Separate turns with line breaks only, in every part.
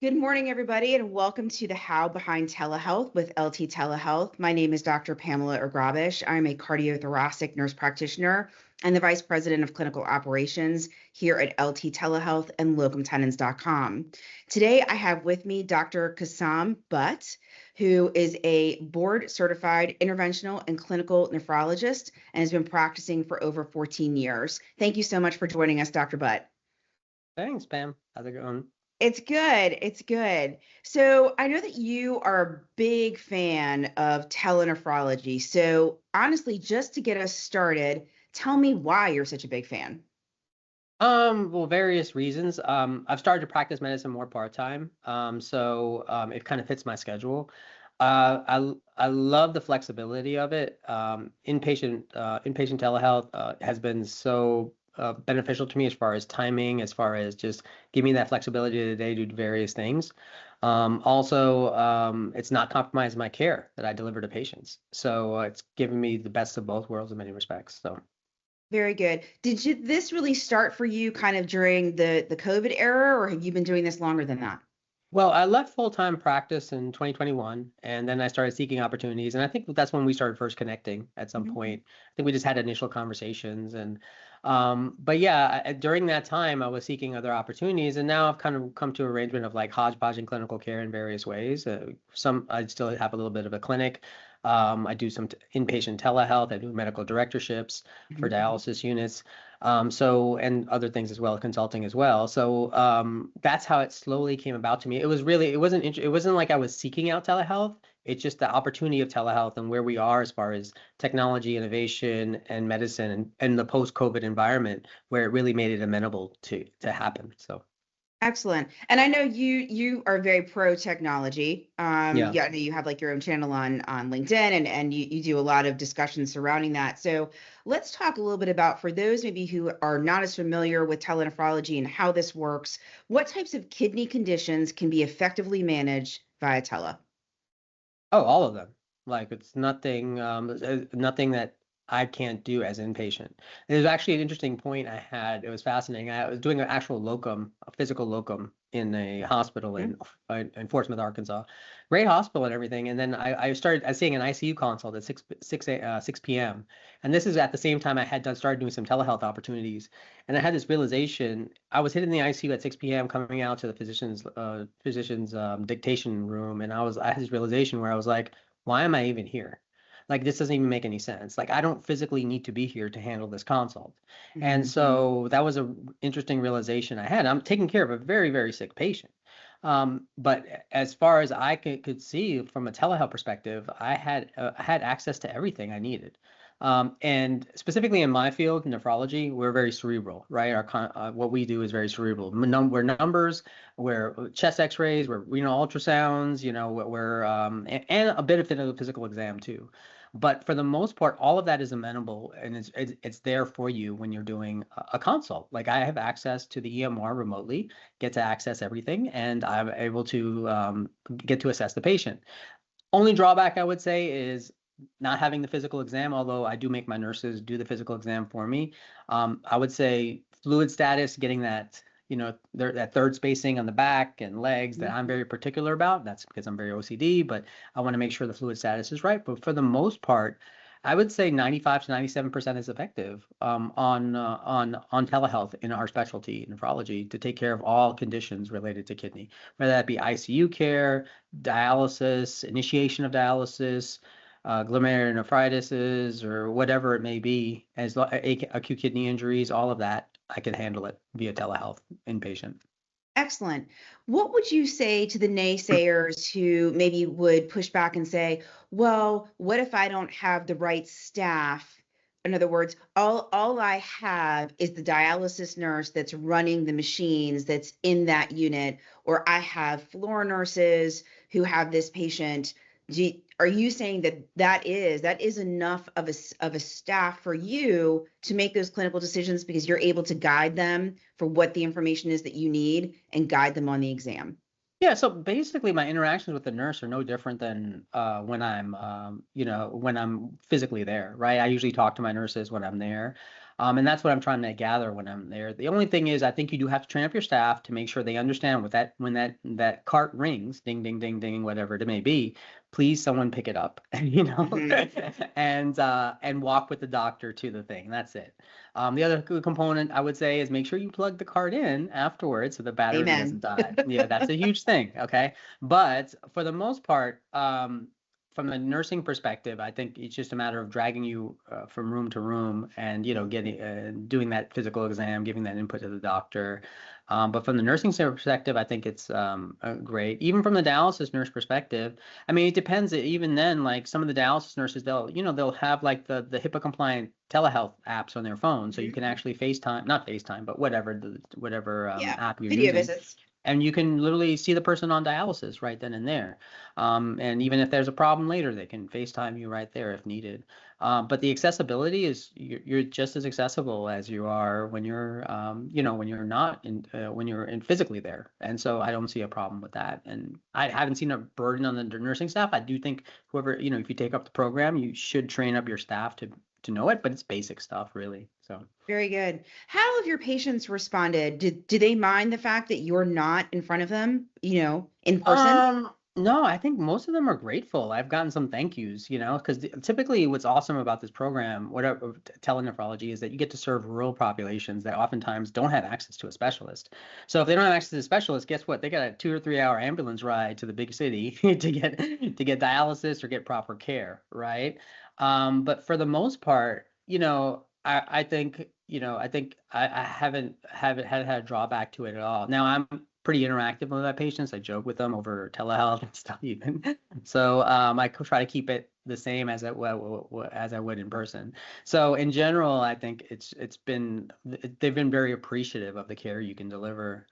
Good morning, everybody, and welcome to the How Behind Telehealth with LT Telehealth. My name is Dr. Pamela Ograbisz. I'm a cardiothoracic nurse practitioner and the Vice President of Clinical Operations here at LT Telehealth and locumtenens.com. Today, I have with me Dr. Qasim Butt, who is a board-certified interventional and clinical nephrologist and has been practicing for over 14 years. Thank you so much for joining us, Dr. Butt.
Thanks, Pam. How's it going?
It's good. It's good. So I know that you are a big fan of telenephrology. So honestly, just to get us started, tell me why you're such a big fan.
Well, various reasons. I've started to practice medicine more part-time, so it kind of fits my schedule. I love the flexibility of it. Inpatient telehealth has been so beneficial to me as far as timing, as far as just giving me that flexibility today to do various things. Also, it's not compromising my care that I deliver to patients, so it's giving me the best of both worlds in many respects. So.
Very good. This really start for you kind of during the COVID era, or have you been doing this longer than that?
Well, I left full-time practice in 2021, and then I started seeking opportunities. And I think that's when we started first connecting at some point. I think we just had initial conversations. But yeah, during that time, I was seeking other opportunities. And now I've kind of come to an arrangement of like hodgepodge in clinical care in various ways. I still have a little bit of a clinic. I do some inpatient telehealth. I do medical directorships for dialysis units. And other things as well, consulting as well. So that's how it slowly came about to me. It wasn't like I was seeking out telehealth. It's just the opportunity of telehealth and where we are as far as technology, innovation, and medicine, and the post-COVID environment where it really made it amenable to happen. So.
Excellent. And I know you are very pro technology.
Yeah.
Yeah, I know you have like your own channel on LinkedIn and you do a lot of discussions surrounding that. So let's talk a little bit about, for those maybe who are not as familiar with telenephrology and how this works, what types of kidney conditions can be effectively managed via tele?
Oh, all of them. Like it's nothing, nothing that I can't do as inpatient. There's actually an interesting point I had. It was fascinating. I was doing an actual locum, a physical locum in a hospital in Fort Smith, Arkansas. Great hospital and everything. And then I started seeing an ICU consult at 6 p.m. And this is at the same time I had started doing some telehealth opportunities. And I had this realization. I was hitting the ICU at 6 p.m. coming out to the physician's dictation room, and I had this realization where I was like, why am I even here? Like this doesn't even make any sense. Like I don't physically need to be here to handle this consult. And so that was an interesting realization I had. I'm taking care of a very, very sick patient. But as far as I could see from a telehealth perspective, I had access to everything I needed. And specifically in my field, nephrology, we're very cerebral, right? What we do is very cerebral. We're numbers, we're chest X-rays, we're renal ultrasounds, and a bit of a physical exam too. But for the most part, all of that is amenable, and it's there for you when you're doing a consult. Like I have access to the EMR remotely, get to access everything, and I'm able to get to assess the patient. Only drawback I would say is not having the physical exam, although I do make my nurses do the physical exam for me. I would say fluid status, getting that, that third spacing on the back and legs that I'm very particular about. That's because I'm very OCD, but I want to make sure the fluid status is right. But for the most part, I would say 95 to 97% is effective on telehealth in our specialty, nephrology, to take care of all conditions related to kidney, whether that be ICU care, dialysis, initiation of dialysis, glomerulonephritis, or whatever it may be, acute kidney injuries, all of that, I can handle it via telehealth inpatient.
Excellent. What would you say to the naysayers who maybe would push back and say, well, what if I don't have the right staff? In other words, all I have is the dialysis nurse that's running the machines that's in that unit, or I have floor nurses who have this patient. Are you saying that is enough of a staff for you to make those clinical decisions because you're able to guide them for what the information is that you need and guide them on the exam?
Yeah, so basically my interactions with the nurse are no different than when I'm physically there, right? I usually talk to my nurses when I'm there. And that's what I'm trying to gather when I'm there. The only thing is, I think you do have to train up your staff to make sure they understand when that cart rings, ding, ding, ding, ding, whatever it may be, please someone pick it up, and walk with the doctor to the thing. That's it. The other component I would say is make sure you plug the cart in afterwards so the battery doesn't
Amen.
die. Yeah, that's a huge thing. Okay. But for the most part, from a nursing perspective, I think it's just a matter of dragging you from room to room and, getting doing that physical exam, giving that input to the doctor. But from the nursing perspective, I think it's great. Even from the dialysis nurse perspective, I mean, it depends. Even then, like some of the dialysis nurses, they'll have like the HIPAA compliant telehealth apps on their phone, so you
Mhm.
can actually FaceTime, not FaceTime, but whatever
Yeah.
app you're
Video
using,
visits.
and you can literally see the person on dialysis right then and there. And even if there's a problem later, they can FaceTime you right there if needed. But the accessibility is you're just as accessible as you are when you're when you're not in when you're in physically there. And so I don't see a problem with that. And I haven't seen a burden on the nursing staff. I do think whoever, if you take up the program, you should train up your staff to know it, but it's basic stuff really. So
Very good. How have your patients responded? Do they mind the fact that you're not in front of them, in person?
No, I think most of them are grateful. I've gotten some thank yous, because typically what's awesome about this program, whatever telenephrology, is that you get to serve rural populations that oftentimes don't have access to a specialist. So if they don't have access to a specialist, guess what? They got a 2 or 3 hour ambulance ride to the big city to get dialysis or get proper care, right? But for the most part, I think, I haven't had a drawback to it at all. Now I'm pretty interactive with my patients. I joke with them over telehealth and stuff even. So I try to keep it the same as I would in person. So in general, I think they've been very appreciative of the care you can deliver,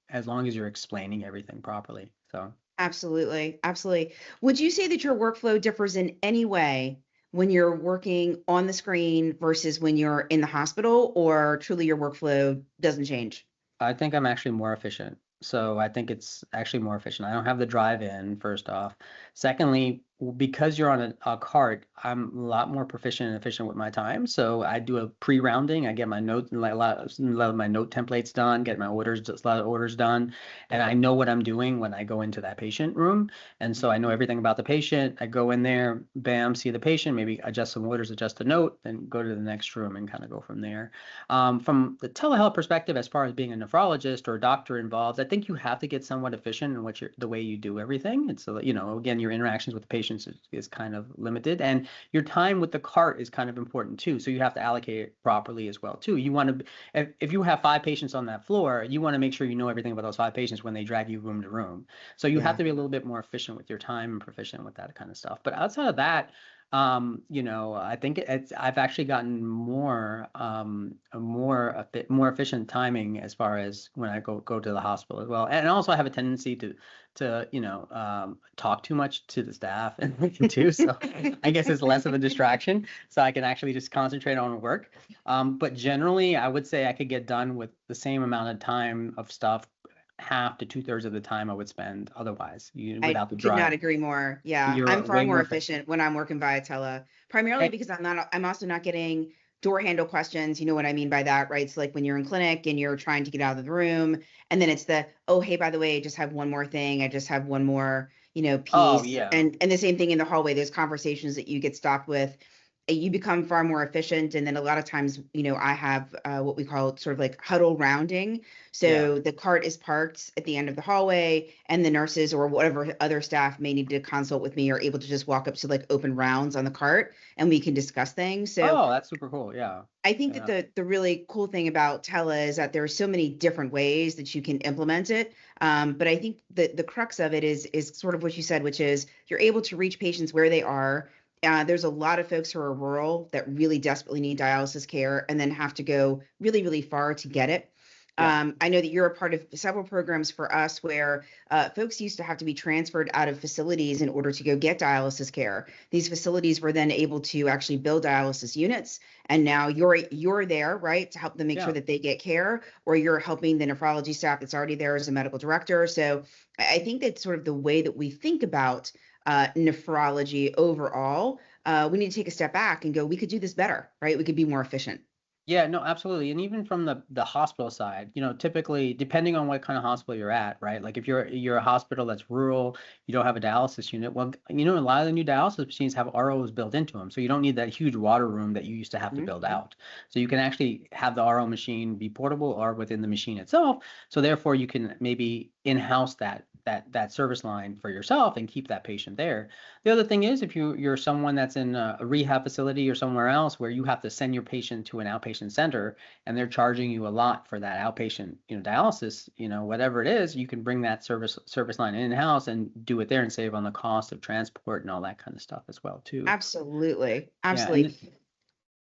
as long as you're explaining everything properly. So.
Absolutely. Absolutely. Would you say that your workflow differs in any way when you're working on the screen versus when you're in the hospital, or truly your workflow doesn't change?
I think I'm actually more efficient. So I think it's actually more efficient. I don't have the drive in, first off. Secondly, because you're on a cart, I'm a lot more proficient and efficient with my time. So I do a pre-rounding. I get my notes, like a lot of my note templates done, get my orders, just a lot of orders done. And I know what I'm doing when I go into that patient room. And so I know everything about the patient. I go in there, bam, see the patient, maybe adjust some orders, adjust a note, then go to the next room and kind of go from there. From the telehealth perspective, as far as being a nephrologist or a doctor involved, I think you have to get somewhat efficient in the way you do everything. And so, again, your interactions with the patients is kind of limited, and your time with the cart is kind of important too. So you have to allocate it properly as well too. You want to, if you have 5 patients on that floor, you want to make sure you know everything about those 5 patients when they drag you room to room. So you have
Yeah.
to be a little bit more efficient with your time and proficient with that kind of stuff. But outside of that, I think I've actually gotten a bit more efficient timing as far as when I go to the hospital as well. And also I have a tendency to talk too much to the staff and too. So I guess it's less of a distraction. So I can actually just concentrate on work. But generally I would say I could get done with the same amount of time of stuff, half to 2/3 of the time I would spend otherwise,
I
without the
could not
drive.
agree more. Yeah, I'm
You're
far
way
more
more efficient.
efficient when I'm working via tele, primarily because I'm also not getting door handle questions. You know what I mean by that, right? So like when you're in clinic and you're trying to get out of the room, and then it's oh, hey, by the way, I just have one more thing. I just have one more,
Oh
piece.
yeah.
And the same thing in the hallway, those conversations that you get stopped with, you become far more efficient. And then a lot of times, I have what we call sort of like huddle rounding.
Yeah.
So the cart is parked at the end of the hallway, and the nurses or whatever other staff may need to consult with me are able to just walk up to like open rounds on the cart, and we can discuss things. So
Oh, that's super cool. Yeah.
I think that
Yeah.
the really cool thing about tele is that there are so many different ways that you can implement it. But I think that the crux of it is sort of what you said, which is you're able to reach patients where they are. There's a lot of folks who are rural that really desperately need dialysis care and then have to go really, really far to get it.
Yeah.
I know that you're a part of several programs for us where folks used to have to be transferred out of facilities in order to go get dialysis care. These facilities were then able to actually build dialysis units, and now you're there, right, to help them make sure
Yeah.
that they get care, or you're helping the nephrology staff that's already there as a medical director. So I think that sort of the way that we think about nephrology overall, we need to take a step back and go, we could do this better, right? We could be more efficient.
Yeah, no, absolutely. And even from the hospital side, typically depending on what kind of hospital you're at, right? Like if you're a hospital that's rural, you don't have a dialysis unit. Well, a lot of the new dialysis machines have ROs built into them. So you don't need that huge water room that you used to have to build
Mhm.
out. So you can actually have the RO machine be portable or within the machine itself. So therefore you can maybe in-house that service line for yourself and keep that patient there. The other thing is if you're someone that's in a rehab facility or somewhere else where you have to send your patient to an outpatient center and they're charging you a lot for that outpatient, dialysis, whatever it is, you can bring that service line in-house and do it there and save on the cost of transport and all that kind of stuff as well too.
Absolutely.
Yeah,
Absolutely.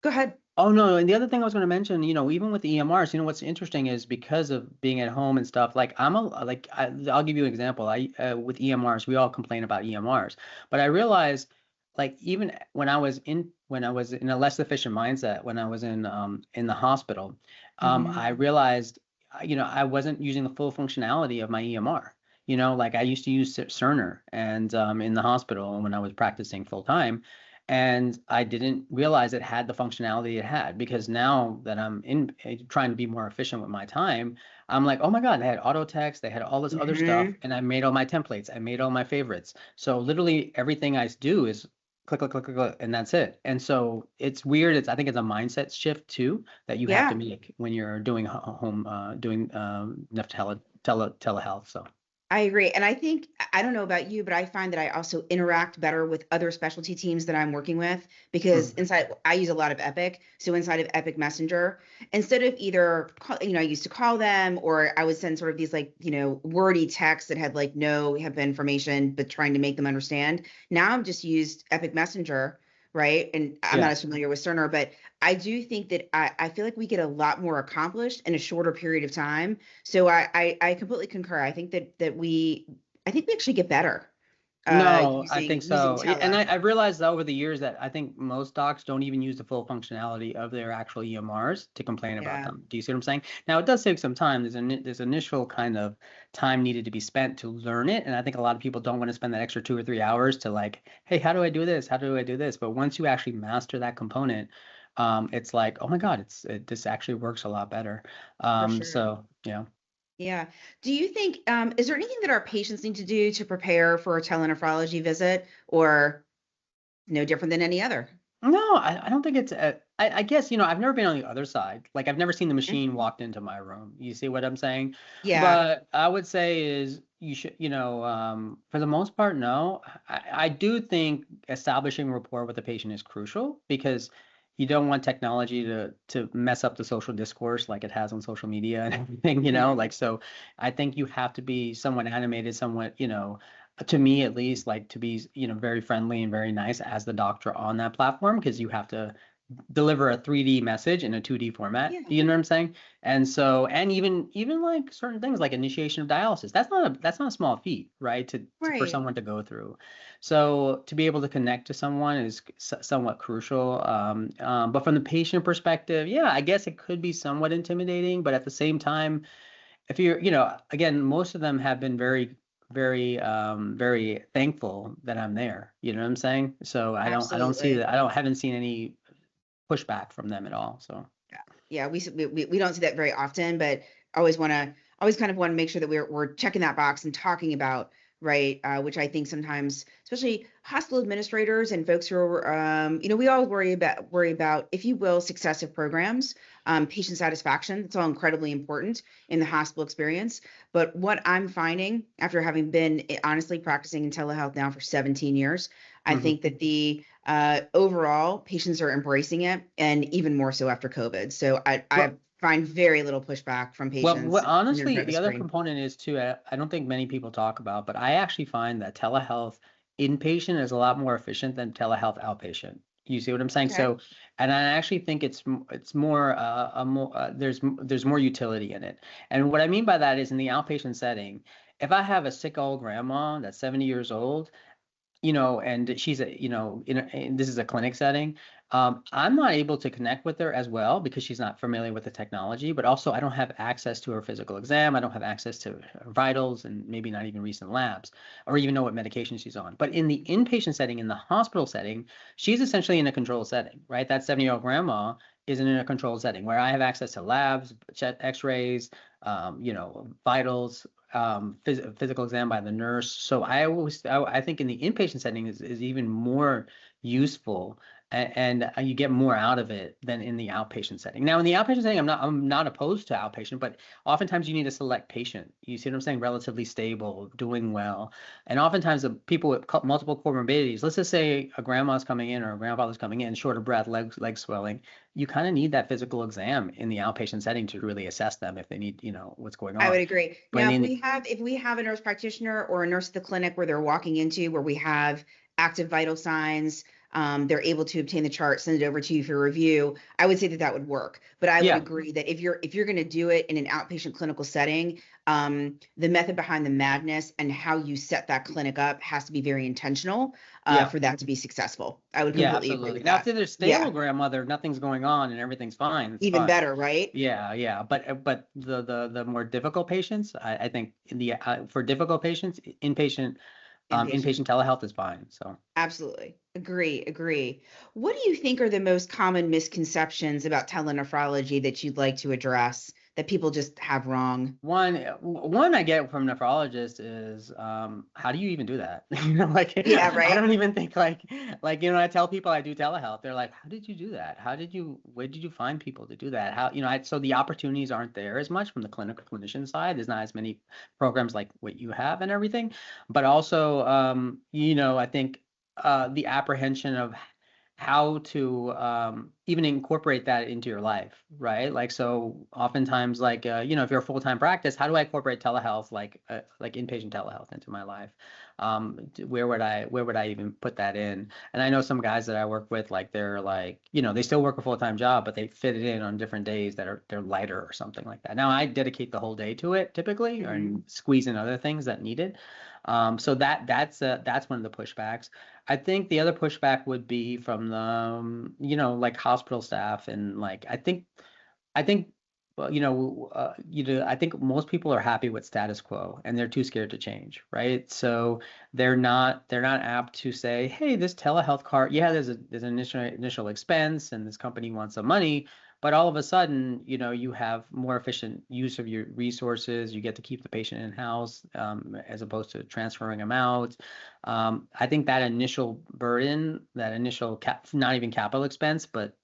Go ahead.
oh no, and the other thing I was going to mention, even with the EMRs, what's interesting is because of being at home and stuff, like I'll give you an example. With EMRs, we all complain about EMRs, but I realized like even when I was in a less efficient mindset when I was in the hospital, I
Mhm.
realized I wasn't using the full functionality of my EMR. Like I used to use Cerner and in the hospital when I was practicing full time. And I didn't realize it had the functionality it had because now that I'm trying to be more efficient with my time, I'm like, oh my God, they had auto text, they had all this other stuff,
Mhm.
and I made all my templates, I made all my favorites. So literally everything I do is click, click, click, click, click, and that's it. And so it's weird. I think it's a mindset shift too that you have to
Yeah.
make when you're doing home, doing telehealth. So.
I agree. And I think, I don't know about you, but I find that I also interact better with other specialty teams that I'm working with because
Mhm.
inside, I use a lot of Epic. So inside of Epic Messenger, instead of either, I used to call them or I would send sort of these like, wordy texts that had like no HIPAA information, but trying to make them understand. Now I've just used Epic Messenger, right? And I'm not
Yeah.
as familiar with Cerner, but I do think that I feel like we get a lot more accomplished in a shorter period of time. So I completely concur. I think we actually get better
No, I think
using
so. And
tele.
I've realized over the years that I think most docs don't even use the full functionality of their actual EMRs to complain about
Yeah,
them. Do you see what I'm saying? Now, it does take some time. There's initial kind of time needed to be spent to learn it. And I think a lot of people don't want to spend that extra 2 or 3 hours to like, hey, how do I do this? How do I do this? But once you actually master that component, it's like, oh my God, this actually works a lot better.
for sure.
So, yeah.
Yeah. Do you think is there anything that our patients need to do to prepare for a telenephrology visit or no different than any other?
No, I don't think it's I guess, I've never been on the other side. Like I've never seen the
Mhm.
machine walked into my room. You see what I'm saying?
Yeah.
But I would say is you should, for the most part, no. I do think establishing rapport with the patient is crucial because you don't want technology to mess up the social discourse like it has on social media and everything,
Mhm.
like so I think you have to be somewhat animated, somewhat, to me at least, like to be very friendly and very nice as the doctor on that platform because you have to deliver a 3D message in a 2D format.
Yeah.
You know what I'm saying? And so, and even like certain things like initiation of dialysis, that's not a small feat, right? For
Right.
someone to go through. So to be able to connect to someone is somewhat crucial. But from the patient perspective, yeah, I guess it could be somewhat intimidating, but at the same time, if you're, again, most of them have been very, very, very thankful that I'm there. You know what I'm saying? So I don't see
Absolutely.
that. Haven't seen any pushback from them at all. So
Yeah. Yeah, we don't see that very often, but always kind of want to make sure that we're checking that box and talking about, right, which I think sometimes, especially hospital administrators and folks who are, we all worry about, if you will, successive programs, patient satisfaction. It's all incredibly important in the hospital experience. But what I'm finding after having been honestly practicing in telehealth now for 17 years, I
mhm.
think that the overall, patients are embracing it, and even more so after COVID. So I
Well,
find very little pushback from
well,
patients when they're in
honestly,
front of a
the other
screen.
component is too, I don't think many people talk about, but I actually find that telehealth inpatient is a lot more efficient than telehealth outpatient. You see what I'm saying?
Okay.
So, and I actually think it's more a more there's more utility in it. And what I mean by that is in the outpatient setting, if I have a sick old grandma that's 70 years old, and she's and this is a clinic setting. I'm not able to connect with her as well because she's not familiar with the technology, but also I don't have access to her physical exam. I don't have access to her vitals and maybe not even recent labs or even know what medication she's on. But in the inpatient setting, in the hospital setting, she's essentially in a controlled setting, right? That 70-year-old grandma is in a controlled setting where I have access to labs, x-rays, vitals, physical exam by the nurse. So I think in the inpatient setting is even more useful, and you get more out of it than in the outpatient setting. Now in the outpatient setting, I'm not opposed to outpatient, but oftentimes you need a select patient. You see what I'm saying? Relatively stable, doing well, and oftentimes the people with multiple comorbidities. Let's just say a grandma's coming in or a grandfather's coming in, short of breath, leg swelling. You kind of need that physical exam in the outpatient setting to really assess them if they need, what's going
I would
on.
agree.
But
Now,
in
if we have a nurse practitioner or a nurse at the clinic where they're walking into where we have active vital signs, they're able to obtain the chart, send it over to you for review. I would say that that would work. But I would
yeah,
agree that if you're going to do it in an outpatient clinical setting, the method behind the madness and how you set that clinic up has to be very intentional
yeah.
for that to be successful. I would
Yeah,
completely agree
absolutely.
with
Now, if
that.
they're
Yeah,
stable grandmother, nothing's going on and everything's fine, it's
even
fine.
better, right?
Yeah, yeah. But the more difficult patients, I think for difficult patients,
Inpatient.
inpatient telehealth is fine. So.
Absolutely. Agree. What do you think are the most common misconceptions about telenephrology that you'd like to address that people just have wrong?
One I get from nephrologists is how do you even do that? Like
Yeah,
I
right?
don't even think I tell people I do telehealth. They're like, how did you do that? Where did you find people to do that? So the opportunities aren't there as much from the clinical clinician side. There's not as many programs like what you have and everything. But also, I think the apprehension of how to even incorporate that into your life, right? Like, so oftentimes, like, if you're a full-time practice, how do I incorporate telehealth, like inpatient telehealth into my life? Where would I even put that in? And I know some guys that I work with, like, they're like, they still work a full-time job, but they fit it in on different days they're lighter or something like that. Now I dedicate the whole day to it typically,
Hmm.
and squeeze in other things that need it. So that's one of the pushbacks. I think the other pushback would be from the, like hospital staff and like I think well, I think most people are happy with status quo and they're too scared to change, right? So they're not apt to say, hey, this telehealth card, yeah, there's an initial expense and this company wants some money, but all of a sudden, you have more efficient use of your resources. You get to keep the patient in house as opposed to transferring them out. I think that initial burden, that initial not even capital expense, but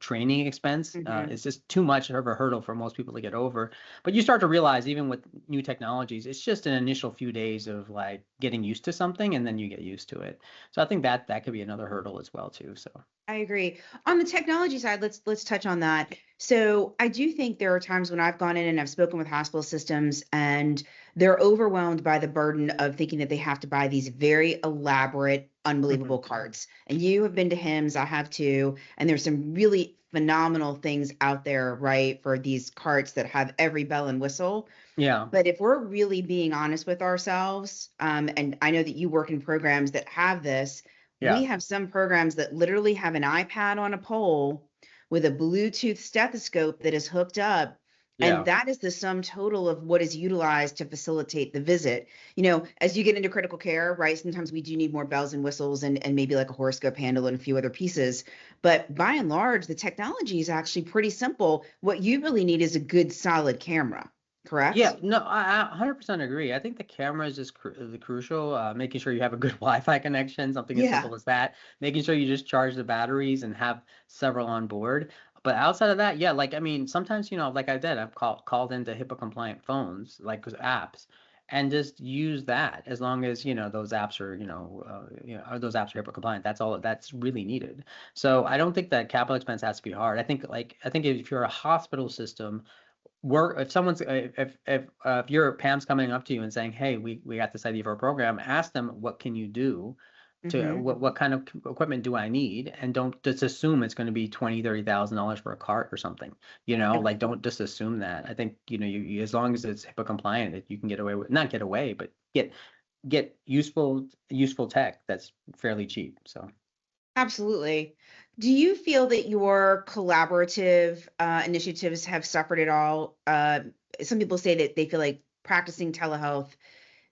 training expense
Hmm.
is just too much of a hurdle for most people to get over. But you start to realize, even with new technologies, it's just an initial few days of like getting used to something, and then you get used to it. So I think that could be another hurdle as well too. So
I agree. On the technology side, let's touch on that. So I do think there are times when I've gone in and I've spoken with hospital systems and they're overwhelmed by the burden of thinking that they have to buy these very elaborate,
mhm.
unbelievable cards. And you have been to HIMSS, I have too, and there's some really phenomenal things out there, right, for these carts that have every bell and whistle.
Yeah,
But if we're really being honest with ourselves, and I know that you work in programs that have this, we
yeah,
have some programs that literally have an iPad on a pole with a Bluetooth stethoscope that is hooked up. And
yeah,
that is the sum total of what is utilized to facilitate the visit. As you get into critical care, right, sometimes we do need more bells and whistles and maybe like a horoscope handle and a few other pieces. But by and large, the technology is actually pretty simple. What you really need is a good, solid camera,
yeah.
correct?
No, I 100% agree. I think the camera is just the crucial. Making sure you have a good Wi-Fi connection, something as
Yeah.
simple as that. Making sure you just charge the batteries and have several on board. But outside of that, yeah, like I mean, sometimes like I did, I've called into HIPAA compliant phones, like apps, and just use that as long as those apps are those apps are HIPAA compliant. That's all that's really needed. So I don't think that capital expense has to be hard. I think if you're a hospital system work if someone's if your Pam's coming up to you and saying, hey, we got this idea for a program, ask them, what can you do to
Hmm.
what kind of equipment do I need, and don't just assume it's going to be $20,000-$30,000 for a cart or something. Like, don't just assume that. I think as long as it's HIPAA compliant, that you can get away with, not get away, but get useful tech that's fairly cheap. So
Absolutely. Do you feel that your collaborative initiatives have suffered at all? Some people say that they feel like practicing telehealth,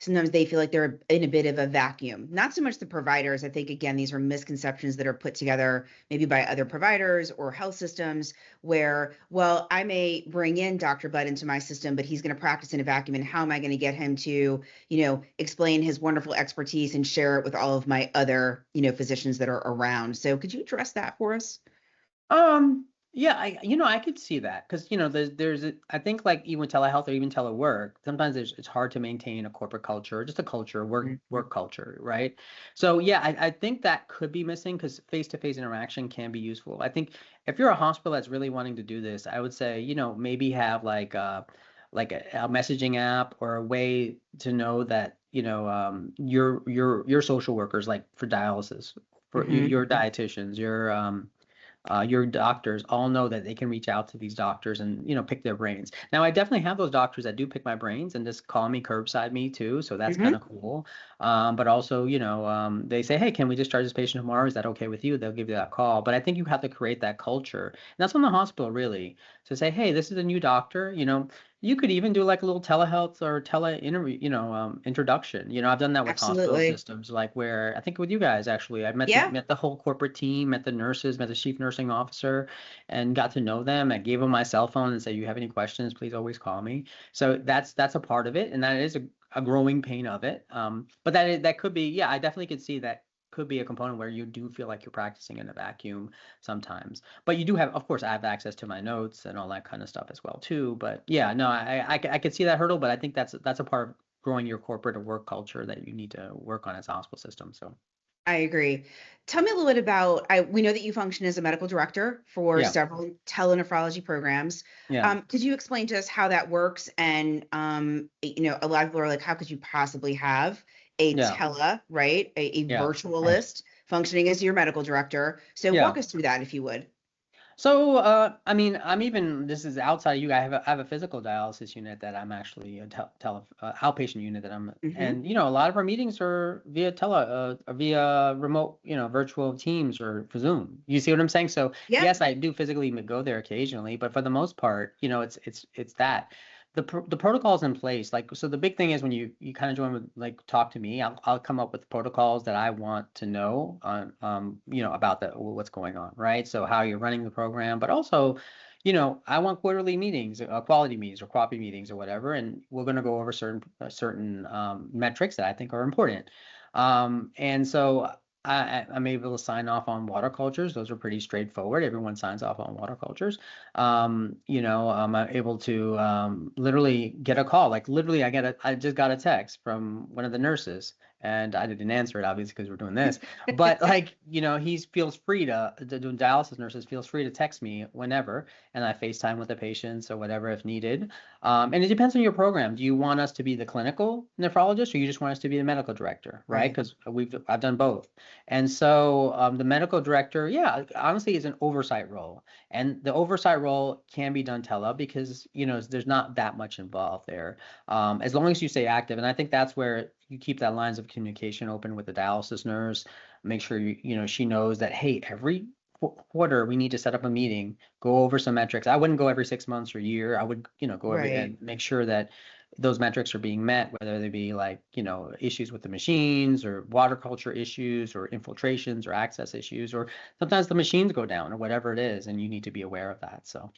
sometimes they feel like they're in a bit of a vacuum. Not so much the providers. I think, again, these are misconceptions that are put together maybe by other providers or health systems where, well, I may bring in Dr. Butt into my system, but he's going to practice in a vacuum. And how am I going to get him to, explain his wonderful expertise and share it with all of my other, physicians that are around? So could you address that for us?
yeah, I could see that because I think like even with telehealth or even telework, sometimes it's hard to maintain a corporate culture, just a culture, work culture, right? So yeah, I think that could be missing because face-to-face interaction can be useful. I think if you're a hospital that's really wanting to do this, I would say, maybe have like a messaging app or a way to know that, your social workers, like for dialysis, for
Hmm.
your dietitians, your doctors all know that they can reach out to these doctors and pick their brains. Now I definitely have those doctors that do pick my brains and just call me, curbside me too, so that's kind
Hmm.
of cool. But also they say, hey, can we discharge this patient tomorrow, is that okay with you? They'll give you that call. But I think you have to create that culture, and that's on the hospital really, to say, hey, this is a new doctor. You could even do like a little telehealth or tele interview, introduction. I've done that with hospital
Absolutely.
systems, like where I think with you guys actually, I met the
Yeah.
met the whole corporate team, met the nurses, met the chief nursing officer, and got to know them. I gave them my cell phone and say, you have any questions, please always call me. So that's a part of it, and that is a growing pain of it. But that could be, yeah, I definitely could see that could be a component where you do feel like you're practicing in a vacuum sometimes. But you do have, of course, I have access to my notes and all that kind of stuff as well too. But yeah, no, I could see that hurdle, but I think that's a part of growing your corporate or work culture that you need to work on as a hospital system. So
I agree. Tell me a little bit about, we know that you function as a medical director for
yeah,
several telenephrology programs.
yeah,
Could you explain to us how that works? And, a lot of people are like, how could you possibly have a
yeah,
right? A
yeah.
virtualist functioning as your medical director. So
Yeah.
walk us through that if you would.
So, I mean, this is outside you. I have a physical dialysis unit that I'm actually a outpatient unit that
Hmm.
and a lot of our meetings are via remote, virtual Teams or for Zoom. You see what I'm saying? So
Yep.
yes, I do physically go there occasionally, but for the most part, it's that. The protocols in place, like, so the big thing is when you kind of join with, like, talk to me, I'll come up with protocols that I want to know on about what's going on, right? So how you're running the program, but also I want quarterly meetings, quality meetings or quality meetings or whatever, and we're going to go over certain metrics that I think are important. And so I'm able to sign off on water cultures. Those are pretty straightforward. Everyone signs off on water cultures. I'm able to literally get a call. Like literally, I just got a text from one of the nurses, and I didn't answer it obviously because we're doing this. But like, he feels free the dialysis nurses feels free to text me whenever, and I FaceTime with the patients or whatever if needed. And it depends on your program. Do you want us to be the clinical nephrologist, or you just want us to be the medical director, right?
Right.
Because I've done both. And so the medical director, yeah, honestly, is an oversight role. And the oversight role can be done tele because, there's not that much involved there. As long as you stay active. And I think that's where you keep that lines of communication open with the dialysis nurse. Make sure she knows that, hey, every quarter we need to set up a meeting, go over some metrics. I wouldn't go every 6 months or year. I would, go every
Right.
and make sure that those metrics are being met, whether they be like, issues with the machines or water culture issues or infiltrations or access issues, or sometimes the machines go down or whatever it is, and you need to be aware of that. So,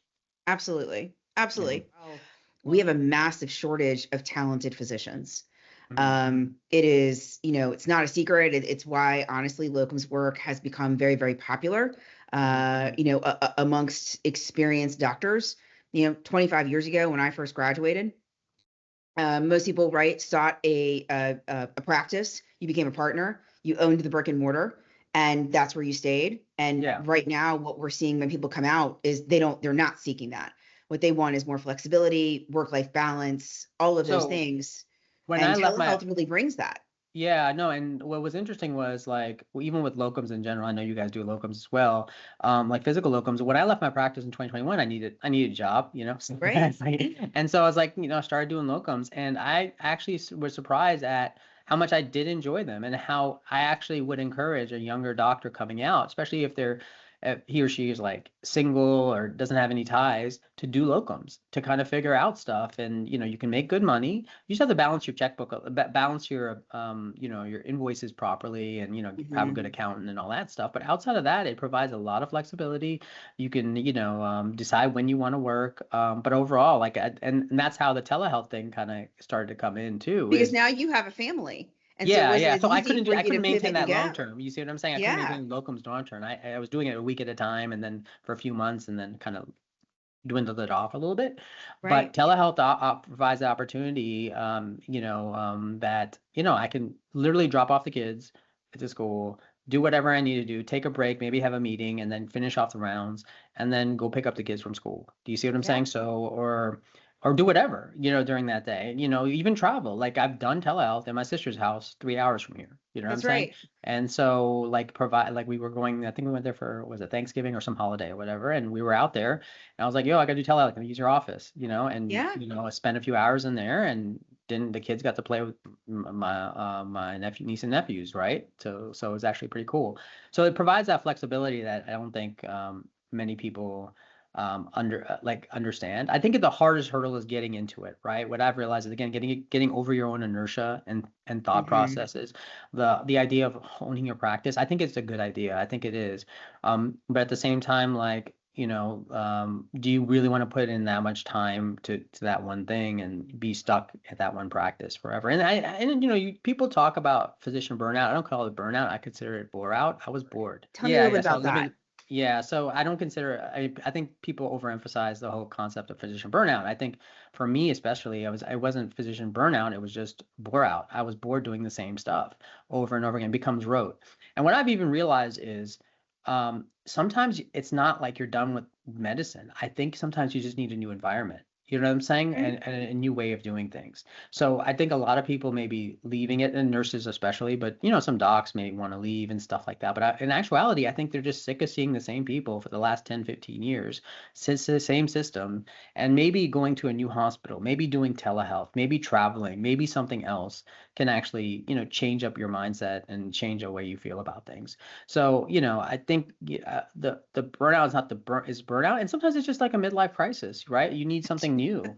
Absolutely.
yeah.
Absolutely. Oh, we have a massive shortage of talented physicians.
Mhm.
It is, it's not a secret. It's why, honestly, locums work has become very, very popular,
Mhm.
amongst experienced doctors. 25 years ago when I first graduated, most people, right, sought a practice. You became a partner. You owned the brick and mortar, and that's where you stayed. And
Yeah.
right now, what we're seeing when people come out is they're not seeking that. What they want is more flexibility, work-life balance, all of those
So
things.
when
And
I left my
telehealth really brings that.
Yeah, no, and what was interesting was like even with locums in general, I know you guys do locums as well, like physical locums. When I left my practice in 2021, I needed a job, so
Right.
and so I was like, I started doing locums, and I actually was surprised at how much I did enjoy them, and how I actually would encourage a younger doctor coming out, especially if he or she is like single or doesn't have any ties, to do locums, to kind of figure out stuff. And you can make good money. You just have to balance your checkbook, balance your your invoices properly, and have a good accountant and all that stuff. But outside of that, it provides a lot of flexibility. You can decide when you want to work. But overall, like, and that's how the telehealth thing kind of started to come in too.
Because now you have a family. And so
Yeah,
was
yeah.
it
So I
easy
couldn't
for you to
maintain
pivot and
that long
go?
term. You see what I'm saying? I couldn't
Yeah,
maintain locums long term. I was doing it a week at a time, and then for a few months, and then kind of dwindled it off a little bit. But
right.
telehealth provides the opportunity, that I can literally drop off the kids at the school, do whatever I need to do, take a break, maybe have a meeting, and then finish off the rounds, and then go pick up the kids from school. Do you see what I'm
Yeah,
saying? So, or do whatever, during that day, even travel. Like, I've done telehealth in my sister's house 3 hours from here. You know what I'm
that's
saying?
right.
And so, like, we were going, I think we went there for, was it Thanksgiving or some holiday or whatever, and we were out there, and I was like, yo, I gotta do telehealth. Can I use your office? And
Yeah,
I spent a few hours in there, and then the kids got to play with my niece and nephews, right? So it was actually pretty cool. So it provides that flexibility that I don't think many people understand. I think the hardest hurdle is getting into it, right? What I've realized is, again, getting over your own inertia and thought processes. The idea of honing your practice, I think it's a good idea. I think it is. But at the same time, like, do you really want to put in that much time to that one thing and be stuck at that one practice forever? And people talk about physician burnout. I don't call it burnout. I consider it bore out. I was bored.
tell me a
Yeah,
little bit
yeah. So
about
let me.
that.
Yeah, so I don't consider. I think people overemphasize the whole concept of physician burnout. I think for me especially, I wasn't physician burnout. It was just bore out. I was bored doing the same stuff over and over again. It becomes rote. And what I've even realized is, sometimes it's not like you're done with medicine. I think sometimes you just need a new environment. You know what I'm saying?
Mhm.
And a new way of doing things. So I think a lot of people may be leaving it, and nurses especially, but some docs may want to leave and stuff like that. But in actuality, I think they're just sick of seeing the same people for the last 10, 15 years, since the same system, and maybe going to a new hospital, maybe doing telehealth, maybe traveling, maybe something else can actually, change up your mindset and change the way you feel about things. So, I think the burnout is not is burnout, and sometimes it's just like a midlife crisis, right? You need something new,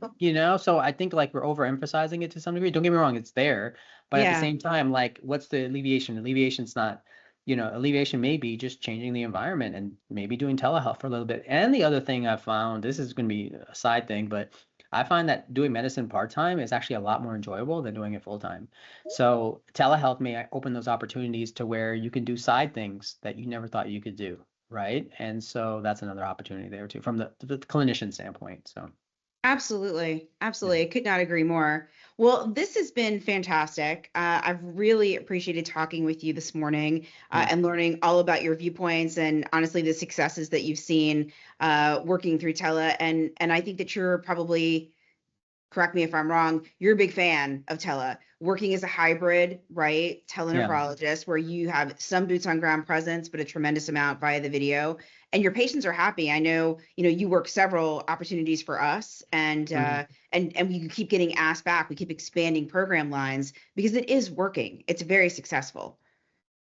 So I think, like, we're overemphasizing it to some degree. Don't get me wrong, it's there, but at the
Yeah,
same time, like, what's the alleviation? Alleviation's not, alleviation may be just changing the environment and maybe doing telehealth for a little bit. And the other thing I found, this is going to be a side thing, but I find that doing medicine part-time is actually a lot more enjoyable than doing it full-time. So telehealth may open those opportunities to where you can do side things that you never thought you could do, right? And so that's another opportunity there too, from the clinician standpoint. So
absolutely.
yeah.
Absolutely. I could not agree more. Well, this has been fantastic. I've really appreciated talking with you this morning,
Hmm.
and learning all about your viewpoints and honestly the successes that you've seen working through tele. And I think that you're probably, correct me if I'm wrong, you're a big fan of working as a hybrid, right?
Yeah.
Telenephrologist, where you have some boots on ground presence, but a tremendous amount via the video. And your patients are happy. I know, you work several opportunities for us, and
Mhm.
we keep getting asked back. We keep expanding program lines because it is working. It's very successful.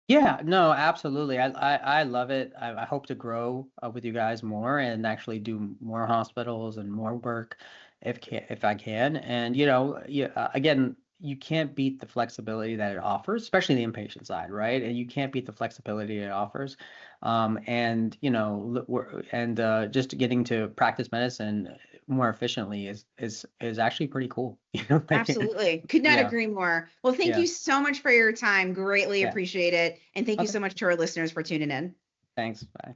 Yeah, no, absolutely. I love it. I hope to grow with you guys more and actually do more hospitals and more work if I can. And yeah, again, you can't beat the flexibility that it offers, especially the inpatient side, right? And you can't beat the flexibility it offers. And just getting to practice medicine more efficiently is actually pretty cool. Like,
Absolutely. Could not
yeah,
agree more. Well, thank
yeah,
you so much for your time. Greatly
yeah.
appreciate it. And thank you
Okay.
so much to our listeners for tuning in.
Thanks. Bye.